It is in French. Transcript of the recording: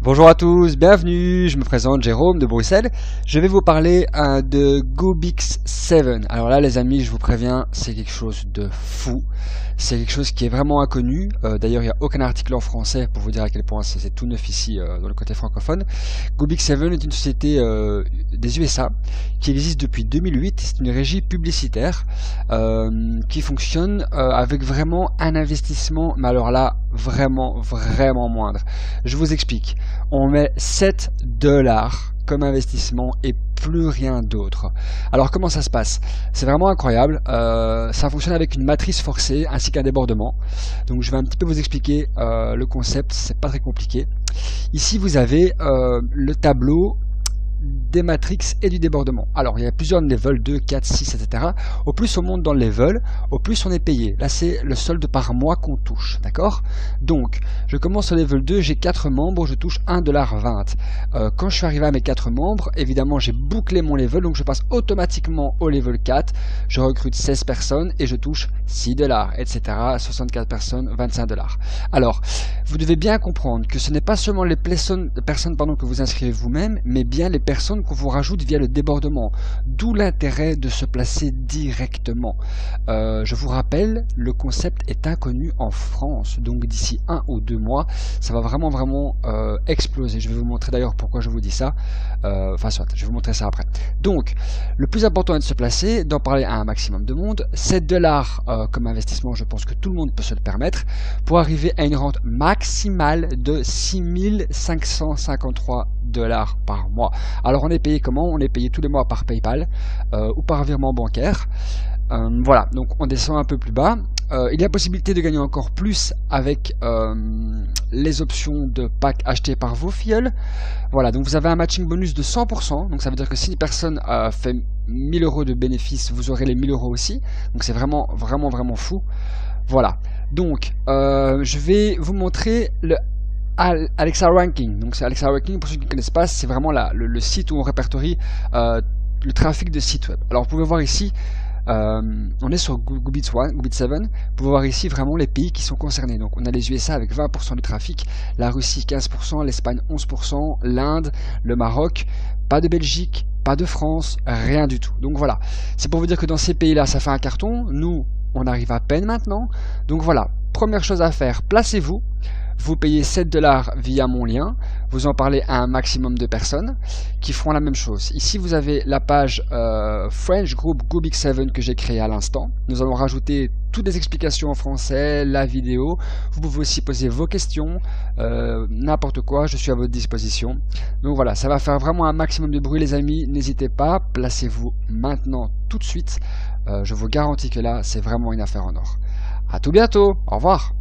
Bonjour à tous, bienvenue, je me présente Jérôme de Bruxelles. Je vais vous parler de Gobix 7. Alors là les amis, je vous préviens, c'est quelque chose de fou. C'est quelque chose qui est vraiment inconnu. D'ailleurs, il n'y a aucun article en français pour vous dire à quel point c'est tout neuf ici dans le côté francophone. Gobix 7 est une société des USA qui existe depuis 2008. C'est une régie publicitaire qui fonctionne avec vraiment un investissement, mais alors là, vraiment moindre. Je vous explique. On met 7 $ comme investissement et plus rien d'autre. Alors comment ça se passe? C'est vraiment incroyable. Ça fonctionne avec une matrice forcée ainsi qu'un débordement. Donc je vais un petit peu vous expliquer le concept, c'est pas très compliqué. Ici vous avez le tableau des matrix et du débordement. Alors il y a plusieurs levels, 2, 4, 6, etc. Au plus on monte dans le level, au plus on est payé. Là c'est le solde par mois qu'on touche, d'accord? Donc je commence au level 2, j'ai 4 membres, je touche 1,20 $. Quand je suis arrivé à mes 4 membres, évidemment j'ai bouclé mon level, donc je passe automatiquement au level 4, je recrute 16 personnes et je touche 6 $, etc. 64 personnes, 25 $. Alors, vous devez bien comprendre que ce n'est pas seulement les personnes que vous inscrivez vous-même, mais bien les personnes qu'on vous rajoute via le débordement. D'où l'intérêt de se placer directement. Je vous rappelle, le concept est inconnu en France, donc d'ici 1 ou 2 mois, ça va vraiment exploser. Je vais vous montrer d'ailleurs pourquoi je vous dis ça. Enfin soit, je vais vous montrer ça après. Donc, le plus important est de se placer, d'en parler à un maximum de monde. 7 $ comme investissement, je pense que tout le monde peut se le permettre, pour arriver à une rente maximale de 6 553 $ par mois. Alors on est payé comment? On est payé tous les mois par PayPal ou par virement bancaire. Voilà, donc on descend un peu plus bas. Il y a possibilité de gagner encore plus avec les options de pack achetées par vos filleuls. Voilà, donc vous avez un matching bonus de 100%, donc ça veut dire que si une personne fait 1000 € de bénéfices, vous aurez les 1000 € aussi. Donc c'est vraiment fou. Voilà, donc je vais vous montrer le Alexa Ranking. Donc c'est Alexa Ranking, pour ceux qui ne connaissent pas, c'est vraiment le site où on répertorie le trafic de sites web. Alors vous pouvez voir ici, on est sur Gobix 7, vous pouvez voir ici vraiment les pays qui sont concernés. Donc on a les USA avec 20% du trafic, la Russie 15%, l'Espagne 11%, l'Inde, le Maroc, pas de Belgique, pas de France, rien du tout. Donc voilà, c'est pour vous dire que dans ces pays là ça fait un carton. Nous on arrive à peine maintenant. Donc voilà, première chose à faire, placez-vous. Vous payez 7 $ via mon lien, vous en parlez à un maximum de personnes qui feront la même chose. Ici vous avez la page French Group Gobix 7 que j'ai créée à l'instant. Nous allons rajouter toutes les explications en français, la vidéo. Vous pouvez aussi poser vos questions, n'importe quoi, je suis à votre disposition. Donc voilà, ça va faire vraiment un maximum de bruit les amis, n'hésitez pas, placez-vous maintenant tout de suite. Je vous garantis que là c'est vraiment une affaire en or. À tout bientôt, au revoir.